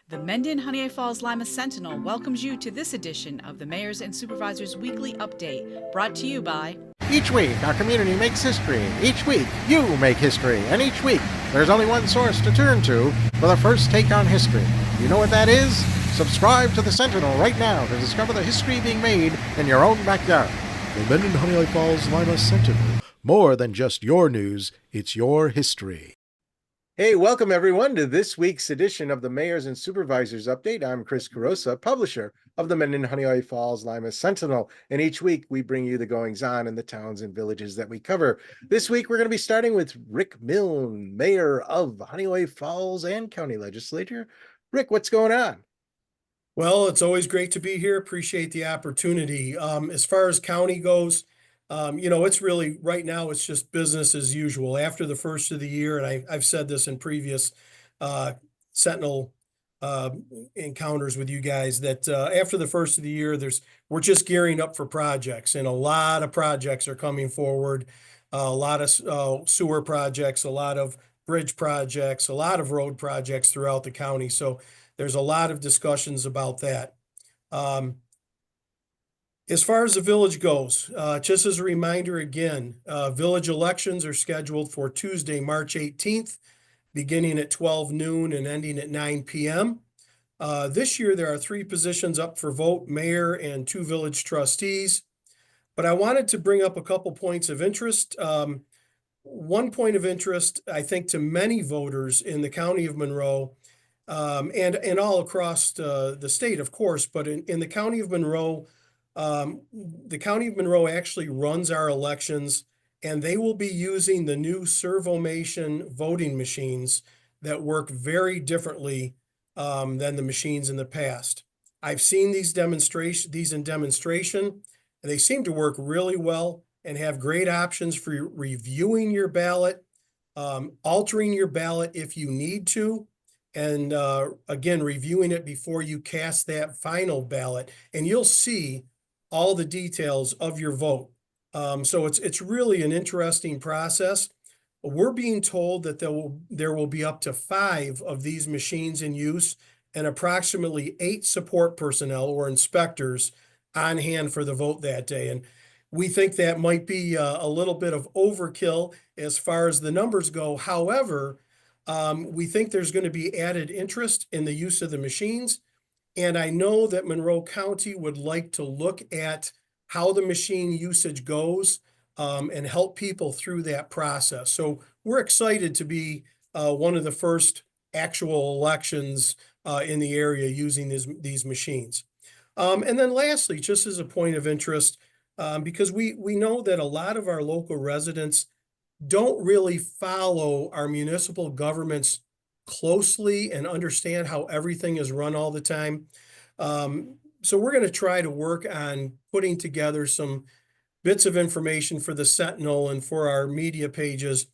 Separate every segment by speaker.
Speaker 1: The Mendon-Honeoye Falls-Lima Sentinel welcomes you to this edition of the Mayors and Supervisors Weekly Update, brought to you by...
Speaker 2: Each week, our community makes history. Each week, you make history. And each week, there's only one source to turn to for the first take on history. You know what that is? Subscribe to the Sentinel right now to discover the history being made in your own backyard.
Speaker 3: The Mendon-Honeoye Falls-Lima Sentinel. More than just your news, it's your history.
Speaker 2: Hey, welcome everyone to this week's edition of the Mayors and Supervisors Update. I'm Chris Carosa, publisher of the Mendon-Honeoye Falls-Lima Sentinel, and each week we bring you the goings-on in the towns and villages that we cover. This week we're going to be starting with Rick Milne, mayor of Honeoye Falls and county legislature. Rick, what's going on?
Speaker 4: Well, it's always great to be here. Appreciate the opportunity. As far as county goes, it's really right now, it's just business as usual after the first of the year. And I've said this in previous Sentinel encounters with you guys that after the first of the year, we're just gearing up for projects, and a lot of projects are coming forward. A lot of sewer projects, a lot of bridge projects, a lot of road projects throughout the county. So there's a lot of discussions about that. As far as the village goes, just as a reminder again, village elections are scheduled for Tuesday, March 18th, beginning at 12 noon and ending at 9 p.m. This year, there are 3 positions up for vote, mayor and 2 village trustees. But I wanted to bring up a couple points of interest. One point of interest, I think, to many voters in the county of Monroe, and all across the state, of course, but in the county of Monroe, the county of Monroe actually runs our elections, and they will be using the new Servomation voting machines that work very differently than the machines in the past. I've seen these in demonstration, and they seem to work really well and have great options for reviewing your ballot, altering your ballot if you need to, and again, reviewing it before you cast that final ballot, and you'll see all the details of your vote. So it's really an interesting process. We're being told that there will be up to 5 of these machines in use and approximately 8 support personnel or inspectors on hand for the vote that day. And we think that might be a little bit of overkill as far as the numbers go. However, we think there's going to be added interest in the use of the machines. And I know that Monroe County would like to look at how the machine usage goes and help people through that process. So we're excited to be one of the first actual elections in the area using these machines. And then lastly, just as a point of interest, because we know that a lot of our local residents don't really follow our municipal governments closely and understand how everything is run all the time. So we're going to try to work on putting together some bits of information for the Sentinel and for our media pages.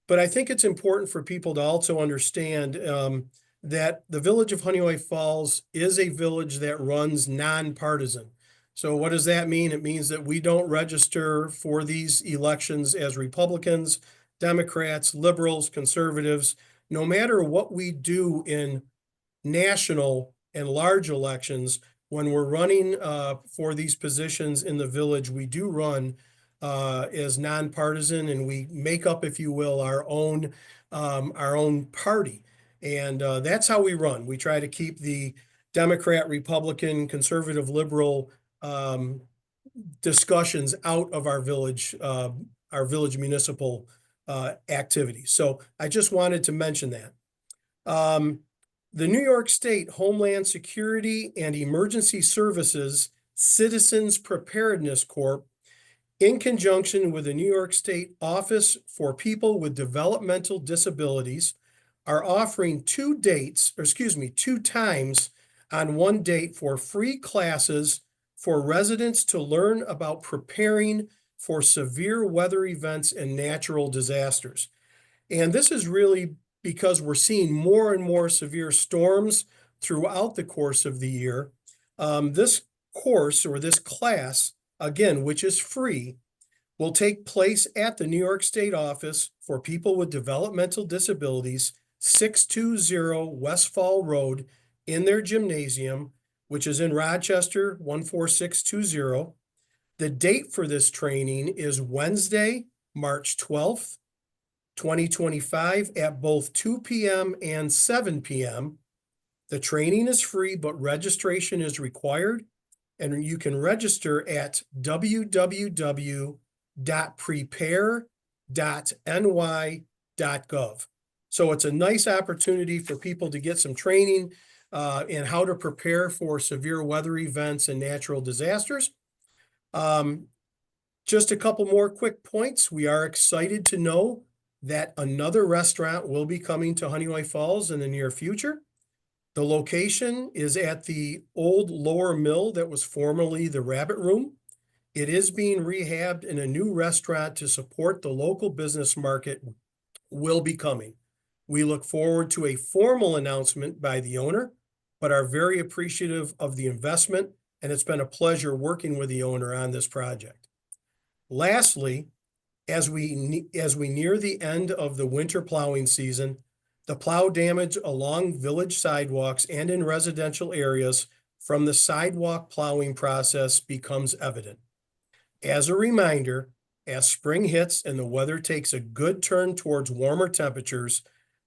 Speaker 4: But I think it's important for people to also understand that the village of Honeoye Falls is a village that runs nonpartisan. So what does that mean? It means that we don't register for these elections as Republicans, Democrats, liberals, conservatives. No matter what we do in national and large elections, when we're running for these positions in the village, we do run as nonpartisan, and we make up, if you will, our own party. And that's how we run. We try to keep the Democrat, Republican, conservative, liberal discussions out of our village municipal activities. So I just wanted to mention that. The New York State Homeland Security and Emergency Services Citizens Preparedness Corp, in conjunction with the New York State Office for People with Developmental Disabilities, are offering 2 times on one date for free classes for residents to learn about preparing for severe weather events and natural disasters. And this is really because we're seeing more and more severe storms throughout the course of the year. This course, or this class, again, which is free, will take place at the New York State Office for People with Developmental Disabilities, 620 West Fall Road in their gymnasium, which is in Rochester, 14620. The date for this training is Wednesday, March 12th, 2025 at both 2 p.m. and 7 p.m. The training is free, but registration is required, and you can register at www.prepare.ny.gov. So it's a nice opportunity for people to get some training in how to prepare for severe weather events and natural disasters. Just a couple more quick points. We are excited to know that another restaurant will be coming to Honeoye Falls in the near future. The location is at the old lower mill that was formerly the Rabbit Room. It is being rehabbed, and a new restaurant to support the local business market will be coming. We look forward to a formal announcement by the owner, but are very appreciative of the investment, and it's been a pleasure working with the owner on this project. Lastly, as we near the end of the winter plowing season, the plow damage along village sidewalks and in residential areas from the sidewalk plowing process becomes evident. As a reminder, as spring hits and the weather takes a good turn towards warmer temperatures,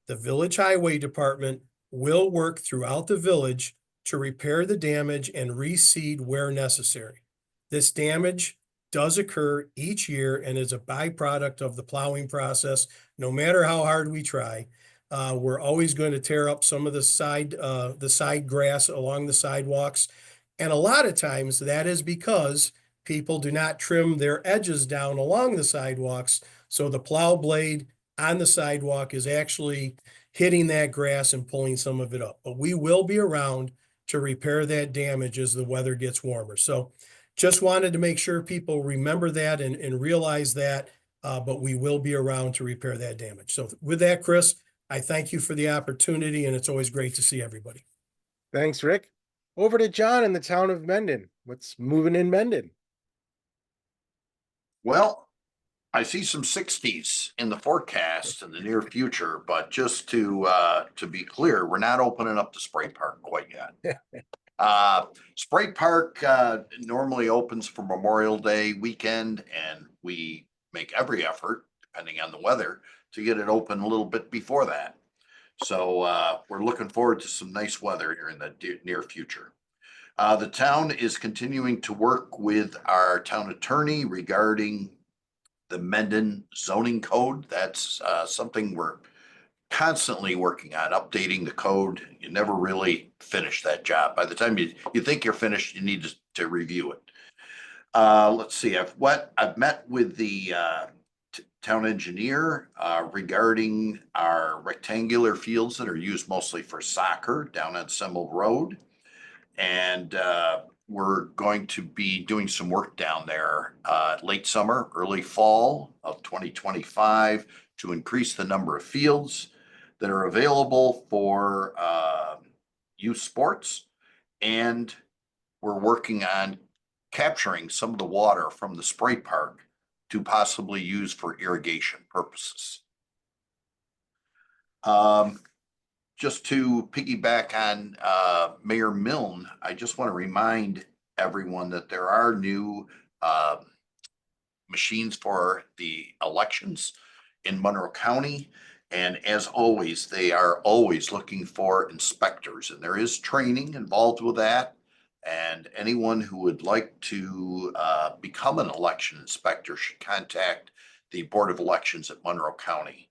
Speaker 4: the Village Highway Department will work throughout the village to repair the damage and reseed where necessary. This damage does occur each year and is a byproduct of the plowing process. No matter how hard we try, we're always going to tear up some of the side grass along the sidewalks. And a lot of times that is because people do not trim their edges down along the sidewalks. So the plow blade on the sidewalk is actually hitting that grass and pulling some of it up. But we will be around to repair that damage as the weather gets warmer. So just wanted to make sure people remember that and realize that, but we will be around to repair that damage. So with that, Chris, I thank you for the opportunity, and it's always great to see everybody.
Speaker 2: Thanks, Rick. Over to John in the town of Mendon. What's moving in Mendon?
Speaker 5: Well, I see some 60s in the forecast in the near future, but just to be clear, we're not opening up the spray park quite yet. Spray Park normally opens for Memorial Day weekend, and we make every effort, depending on the weather, to get it open a little bit before that. So we're looking forward to some nice weather here in the near future. The town is continuing to work with our town attorney regarding the Mendon zoning code. That's something we're constantly working on, updating the code. You never really finish that job. By the time you think you're finished, you need to review it. Let's see, I've met with the town engineer regarding our rectangular fields that are used mostly for soccer down on Semmel Road. And we're going to be doing some work down there late summer, early fall of 2025 to increase the number of fields that are available for youth sports. And we're working on capturing some of the water from the spray park to possibly use for irrigation purposes. Just to piggyback on Mayor Milne, I just want to remind everyone that there are new machines for the elections in Monroe County. And as always, they are always looking for inspectors, and there is training involved with that. And anyone who would like to become an election inspector should contact the Board of Elections at Monroe County.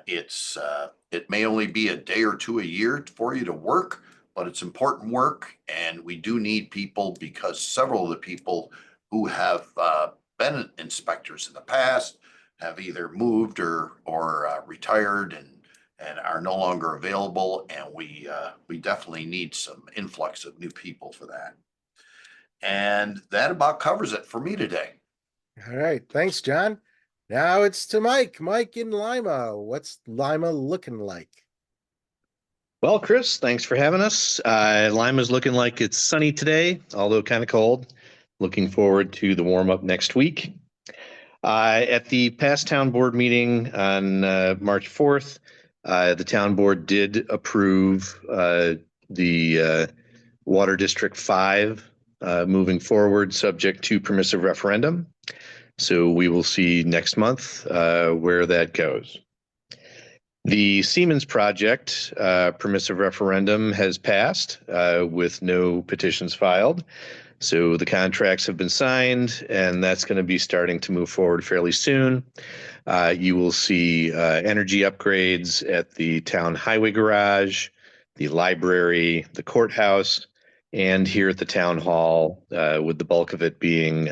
Speaker 5: It may only be a day or two a year for you to work, but it's important work, and we do need people because several of the people who have been inspectors in the past have either moved or retired and are no longer available, and we definitely need some influx of new people for that. And that about covers it for me today.
Speaker 2: All right, thanks, John. Now it's to Mike. Mike in Lima. What's Lima looking like?
Speaker 6: Well, Chris, thanks for having us. Lima's looking like it's sunny today, although kind of cold. Looking forward to the warm up next week. At the past town board meeting on March 4th, the town board did approve the Water District 5 moving forward, subject to permissive referendum. So we will see next month where that goes. The Siemens project permissive referendum has passed with no petitions filed. So the contracts have been signed, and that's going to be starting to move forward fairly soon. You will see energy upgrades at the town highway garage, the library, the courthouse, and here at the town hall, with the bulk of it being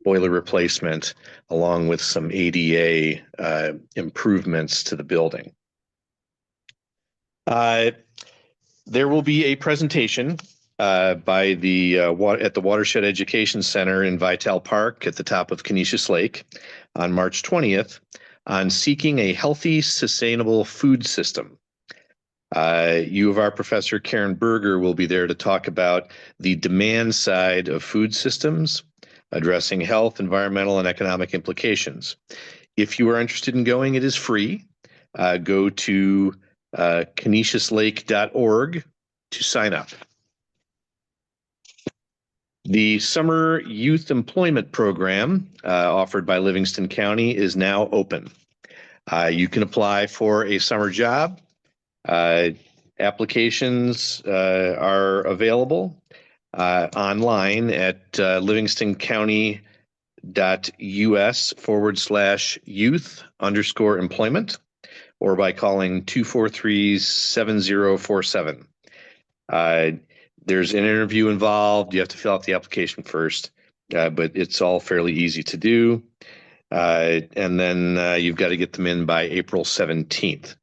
Speaker 6: boiler replacement, along with some ADA improvements to the building. There will be a presentation by the at the Watershed Education Center in Vitale Park at the top of Canisius Lake on March 20th on seeking a healthy, sustainable food system. U of R professor Karen Berger will be there to talk about the demand side of food systems, addressing health, environmental, and economic implications. If you are interested in going, it is free. Go to canisiuslake.org to sign up. The Summer Youth Employment Program offered by Livingston County is now open. You can apply for a summer job. Applications are available online at livingstoncounty.us/youth_employment or by calling 243-7047. There's an interview involved. You have to fill out the application first, but it's all fairly easy to do. And then you've got to get them in by April 17th.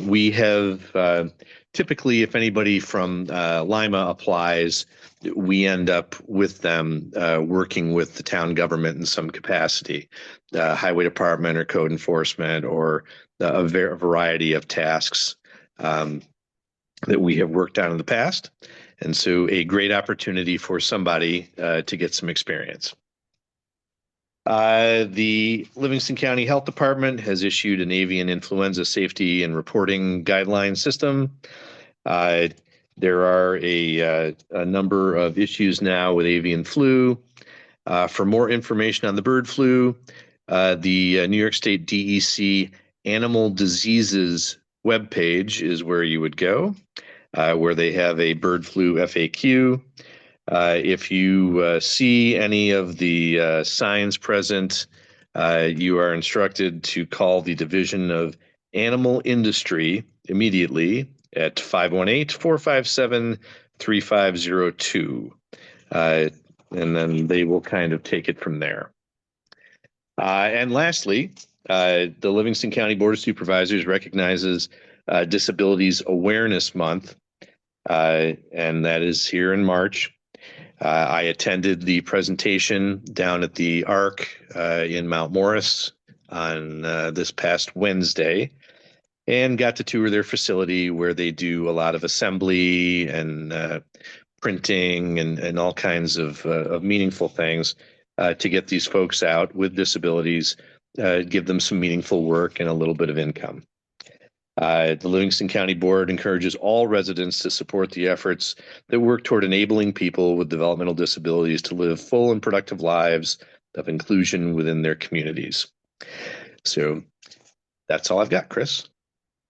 Speaker 6: We have typically, if anybody from Lima applies, we end up with them working with the town government in some capacity, highway department or code enforcement or a variety of tasks that we have worked on in the past. And so a great opportunity for somebody to get some experience. The Livingston County Health Department has issued an avian influenza safety and reporting guideline system. There are a number of issues now with avian flu. For more information on the bird flu, the New York State DEC Animal Diseases webpage is where you would go, where they have a bird flu FAQ. If you see any of the signs present, you are instructed to call the Division of Animal Industry immediately at 518-457-3502. And then they will kind of take it from there. And lastly, the Livingston County Board of Supervisors recognizes Disabilities Awareness Month, and that is here in March. I attended the presentation down at the ARC in Mount Morris on this past Wednesday and got to tour their facility where they do a lot of assembly and printing and all kinds of meaningful things to get these folks out with disabilities, give them some meaningful work and a little bit of income. The Livingston County Board encourages all residents to support the efforts that work toward enabling people with developmental disabilities to live full and productive lives of inclusion within their communities. So that's all I've got, Chris.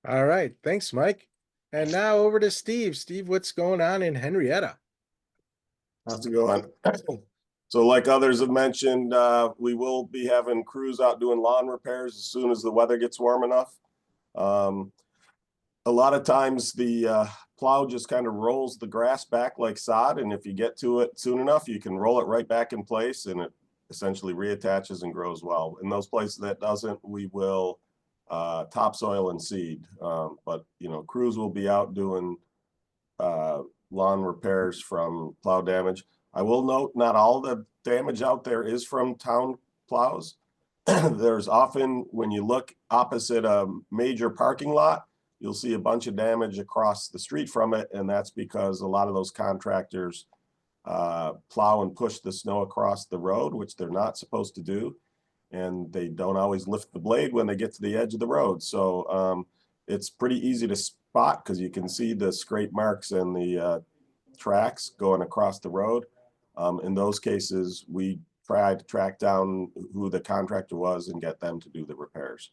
Speaker 2: All right. Thanks, Mike. And now over to Steve. Steve, what's going on in Henrietta?
Speaker 7: How's it going? So like others have mentioned, we will be having crews out doing lawn repairs as soon as the weather gets warm enough. A lot of times the plow just kind of rolls the grass back like sod, and if you get to it soon enough, you can roll it right back in place and it essentially reattaches and grows well. In those places that doesn't, we will topsoil and seed. But you know, crews will be out doing lawn repairs from plow damage. I will note not all the damage out there is from town plows. There's often, when you look opposite a major parking lot, you'll see a bunch of damage across the street from it. And that's because a lot of those contractors plow and push the snow across the road, which they're not supposed to do. And they don't always lift the blade when they get to the edge of the road. So it's pretty easy to spot because you can see the scrape marks and the tracks going across the road. In those cases, we tried to track down who the contractor was and get them to do the repairs.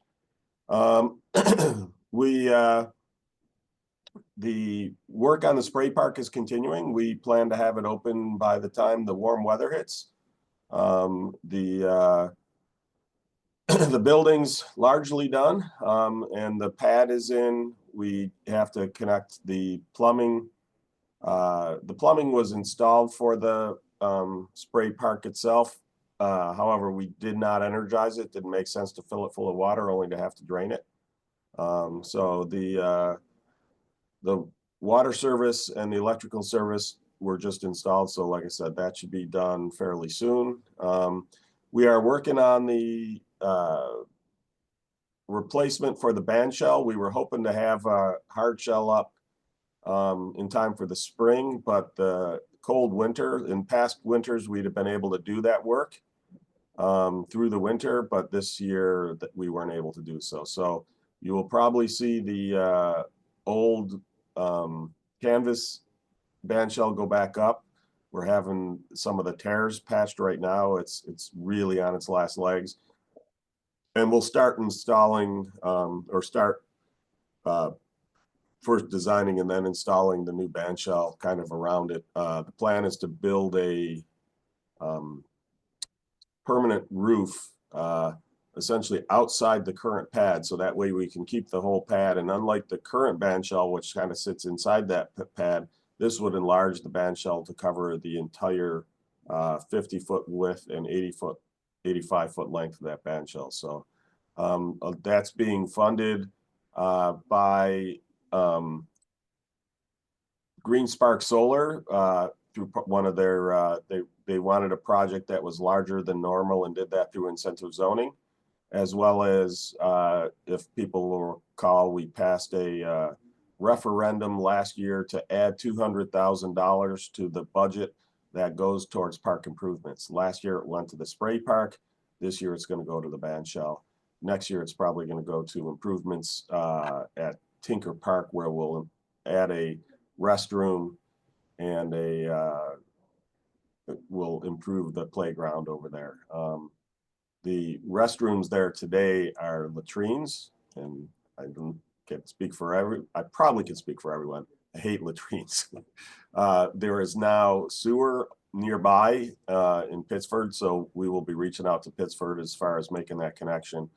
Speaker 7: The work on the spray park is continuing. We plan to have it open by the time the warm weather hits. The building's largely done, and the pad is in. We have to connect the plumbing. The plumbing was installed for the spray park itself. However, we did not energize it. Didn't make sense to fill it full of water, only to have to drain it. So the water service and the electrical service were just installed. So like I said, that should be done fairly soon. We are working on the replacement for the band shell. We were hoping to have a hard shell up in time for the spring, but the cold winter, in past winters, we'd have been able to do that work through the winter, but this year that we weren't able to do so. So you will probably see the old canvas band shell go back up. We're having some of the tears patched right now. It's really on its last legs. And we'll start installing first designing and then installing the new band shell kind of around it. The plan is to build a permanent roof essentially outside the current pad, so that way we can keep the whole pad. And unlike the current band shell, which kind of sits inside that pad, this would enlarge the band shell to cover the entire 50-foot width and 85-foot length of that band shell. So that's being funded by Green Spark Solar through one of their, they wanted a project that was larger than normal and did that through incentive zoning, as well as, if people will recall, we passed a referendum last year to add $200,000 to the budget that goes towards park improvements. Last year it went to the spray park. This year it's going to go to the band shell. Next year it's probably going to go to improvements at Tinker Park, where we'll add a restroom and we'll improve the playground over there. The restrooms there today are latrines, and I can't speak for I probably can speak for everyone. I hate latrines. There is now sewer nearby in Pittsford, so we will be reaching out to Pittsford as far as making that connection.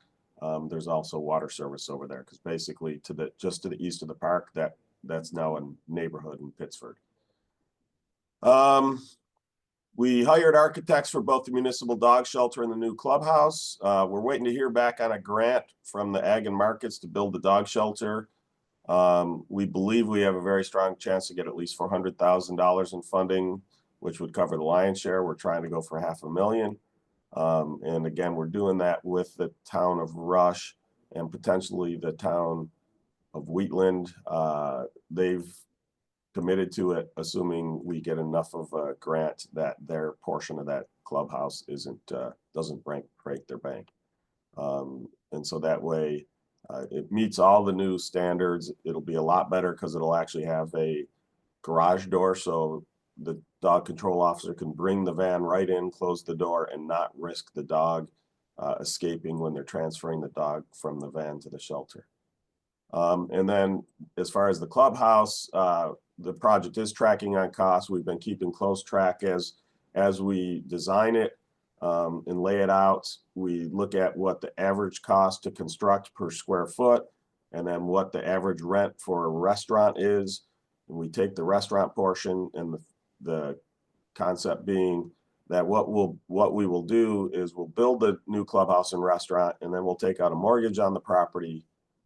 Speaker 7: There's also water service over there, because basically just to the east of the park, that's now a neighborhood in Pittsford. We hired architects for both the municipal dog shelter and the new clubhouse. We're waiting to hear back on a grant from the Ag and Markets to build the dog shelter. We believe we have a very strong chance to get at least $400,000 in funding, which would cover the lion's share. We're trying to go for $500,000. And again, we're doing that with the town of Rush and potentially the town of Wheatland. They've committed to it, assuming we get enough of a grant that their portion of that clubhouse doesn't break their bank. And so that way it meets all the new standards. It'll be a lot better because it'll actually have a garage door, so the dog control officer can bring the van right in, close the door, and not risk the dog escaping when they're transferring the dog from the van to the shelter. And then as far as the clubhouse, the project is tracking on costs. We've been keeping close track as we design it and lay it out. We look at what the average cost to construct per square foot, and then what the average rent for a restaurant is. And we take the restaurant portion, and the concept being that what we will do is we'll build the new clubhouse and restaurant, and then we'll take out a mortgage on the property,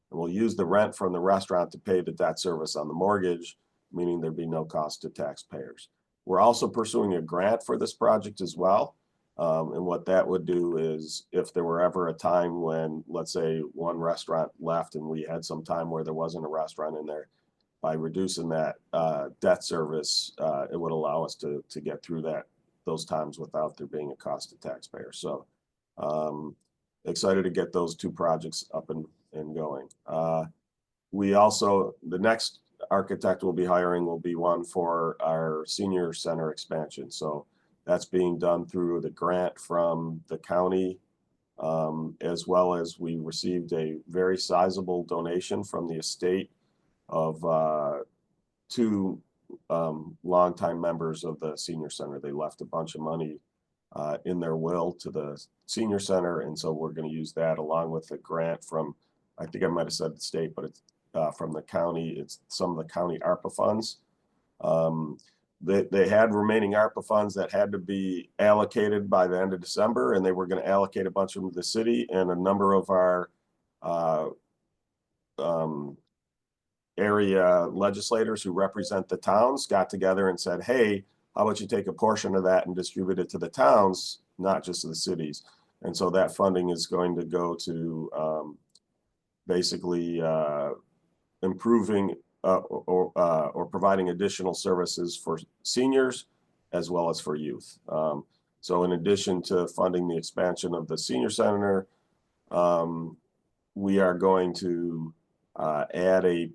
Speaker 7: and we'll use the rent from the restaurant to pay the debt service on the mortgage, meaning there'd be no cost to taxpayers. We're also pursuing a grant for this project as well. And what that would do is, if there were ever a time when, let's say, one restaurant left and we had some time where there wasn't a restaurant in there, by reducing that debt service, it would allow us to get through those times without there being a cost to taxpayers. So excited to get those two projects up and going. we also, the next architect we'll be hiring will be one for our senior center expansion. So that's being done through the grant from the county, as well as we received a very sizable donation from the estate of two longtime members of the senior center. They left a bunch of money in their will to the senior center, and so we're going to use that along with the grant from, I think I might have said the state, but it's from the county. It's some of the county ARPA funds. They had remaining ARPA funds that had to be allocated by the end of December, and they were going to allocate a bunch of them to the city, and a number of our area legislators who represent the towns got together and said, hey, how about you take a portion of that and distribute it to the towns, not just to the cities? And so that funding is going to go to basically improving or providing additional services for seniors as well as for youth. So in addition to funding the expansion of the senior center, we are going to add a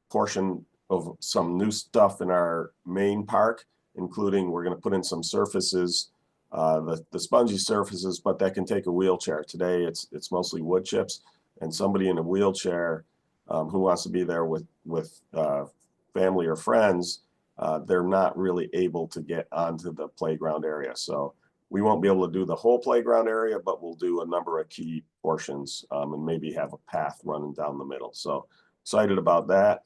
Speaker 7: portion of some new stuff in our main park, including we're going to put in some surfaces, the spongy surfaces, but that can take a wheelchair. Today it's mostly wood chips, and somebody in a wheelchair who wants to be there with family or friends, they're not really able to get onto the playground area. So we won't be able to do the whole playground area, but we'll do a number of key portions and maybe have a path running down the middle. So excited about that.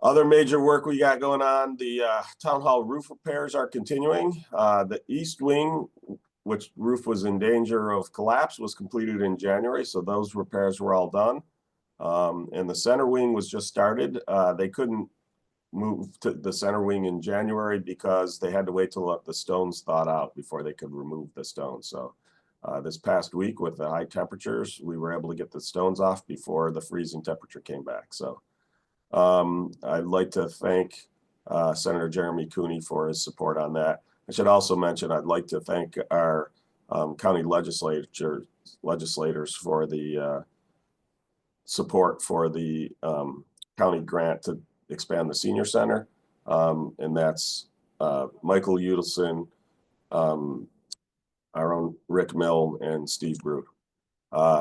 Speaker 7: Other major work we got going on, the town hall roof repairs are continuing. The east wing, which roof was in danger of collapse, was completed in January. So those repairs were all done. And the center wing was just started. They couldn't move to the center wing in January because they had to wait till the stones thawed out before they could remove the stones. So this past week with the high temperatures, we were able to get the stones off before the freezing temperature came back. So I'd like to thank Senator Jeremy Cooney for his support on that. I should also mention I'd like to thank our county legislators for the support for the county grant to expand the senior center. And that's Michael Udelson, our own Rick Mill, and Steve Brute.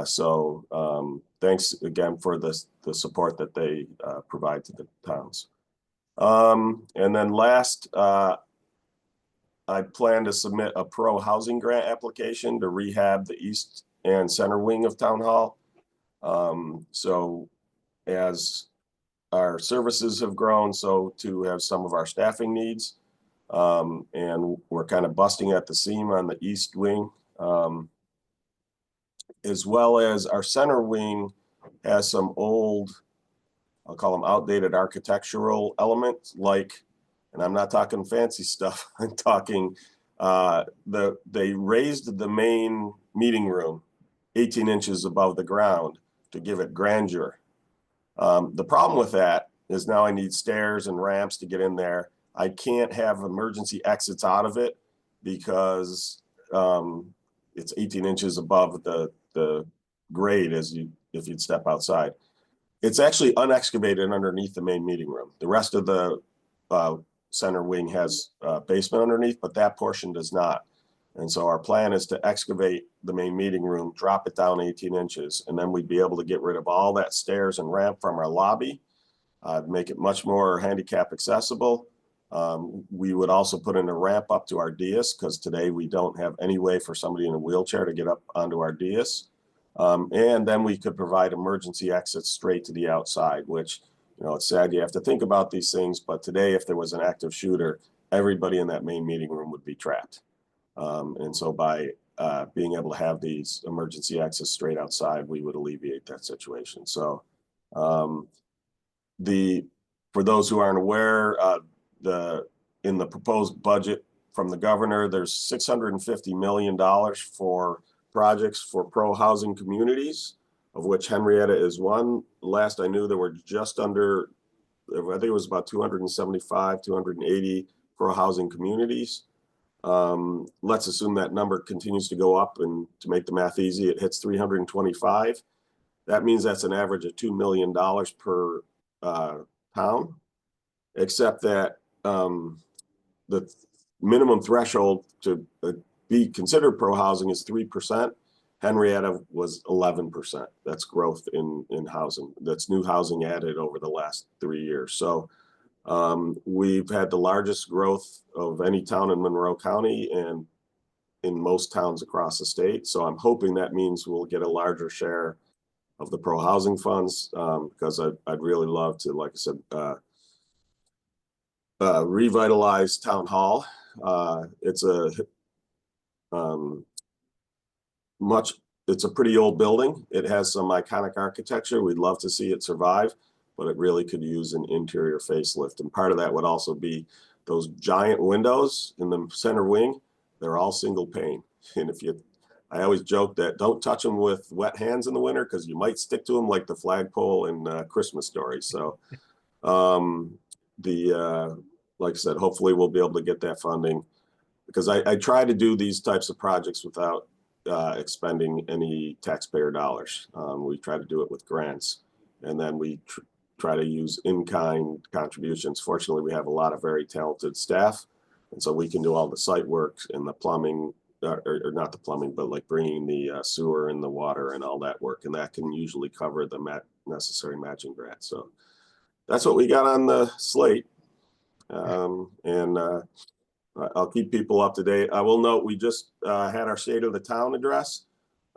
Speaker 7: So thanks again for the support that they provide to the towns. And then last, I plan to submit a pro housing grant application to rehab the east and center wing of Town Hall. So as our services have grown, so too have some of our staffing needs. And we're kind of busting at the seam on the east wing. As well as our center wing has some old, I'll call them outdated architectural elements, like, and I'm not talking fancy stuff, I'm talking, they raised the main meeting room 18 inches above the ground to give it grandeur. The problem with that is now I need stairs and ramps to get in there. I can't have emergency exits out of it because it's 18 inches above the grade if you'd step outside. It's actually unexcavated underneath the main meeting room. The rest of the center wing has a basement underneath, but that portion does not. And so our plan is to excavate the main meeting room, drop it down 18 inches, and then we'd be able to get rid of all that stairs and ramp from our lobby, make it much more handicap accessible. We would also put in a ramp up to our dais, because today we don't have any way for somebody in a wheelchair to get up onto our dais. And then we could provide emergency exits straight to the outside, which, you know, it's sad you have to think about these things, but today if there was an active shooter, everybody in that main meeting room would be trapped. And so by being able to have these emergency exits straight outside, we would alleviate that situation. So for those who aren't aware, in the proposed budget from the governor, there's $650 million for projects for pro-housing communities, of which Henrietta is one. Last I knew, there were just under, I think it was about 275, 280 pro-housing communities. Let's assume that number continues to go up, and to make the math easy, it hits 325. That means that's an average of $2 million per town, except that the minimum threshold to be considered pro-housing is 3%. Henrietta was 11%. That's growth in housing. That's new housing added over the last 3 years. So we've had the largest growth of any town in Monroe County and in most towns across the state. So I'm hoping that means we'll get a larger share of the pro-housing funds, because I'd really love to, like I said, revitalize Town Hall. It's a it's a pretty old building. It has some iconic architecture. We'd love to see it survive, but it really could use an interior facelift. And part of that would also be those giant windows in the center wing. They're all single pane. And I always joke that don't touch them with wet hands in the winter because you might stick to them like the flagpole in Christmas Story. So like I said, hopefully we'll be able to get that funding, because I try to do these types of projects without expending any taxpayer dollars. We try to do it with grants, and then we try to use in-kind contributions. Fortunately, we have a lot of very talented staff, and so we can do all the site work and the plumbing, or not the plumbing, but like bringing the sewer and the water and all that work, and that can usually cover the necessary matching grants. So that's what we got on the slate. I'll keep people up to date. I will note we just had our State of the Town address.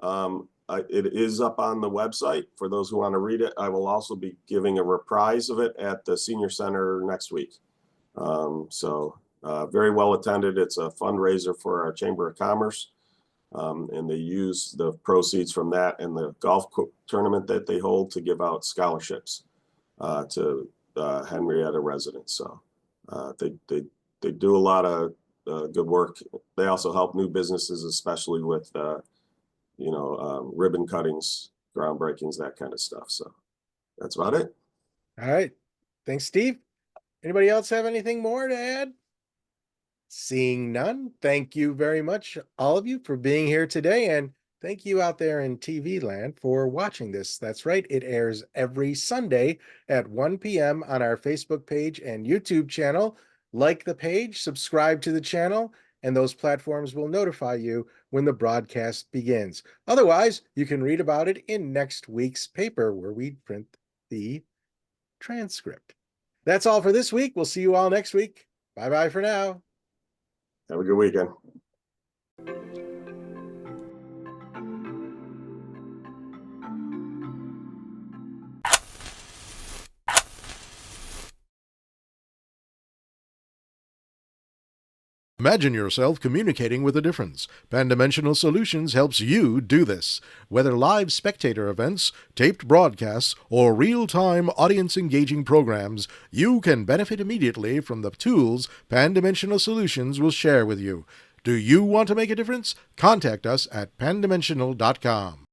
Speaker 7: It is up on the website for those who want to read it. I will also be giving a reprise of it at the Senior Center next week. Very well attended. It's a fundraiser for our Chamber of Commerce, and they use the proceeds from that and the golf tournament that they hold to give out scholarships to Henrietta residents. So they do a lot of good work. They also help new businesses, especially with, ribbon cuttings, groundbreakings, that kind of stuff. So that's about it.
Speaker 2: All right. Thanks, Steve. Anybody else have anything more to add? Seeing none, thank you very much, all of you, for being here today. And thank you out there in TV land for watching this. That's right. It airs every Sunday at 1 p.m. on our Facebook page and YouTube channel. Like the page, subscribe to the channel, and those platforms will notify you when the broadcast begins. Otherwise, you can read about it in next week's paper, where we print the transcript. That's all for this week. We'll see you all next week. Bye-bye for now.
Speaker 7: Have a good weekend.
Speaker 3: Imagine yourself communicating with a difference. Pan-Dimensional Solutions helps you do this. Whether live spectator events, taped broadcasts, or real-time audience-engaging programs, you can benefit immediately from the tools Pan-Dimensional Solutions will share with you. Do you want to make a difference? Contact us at pandimensional.com.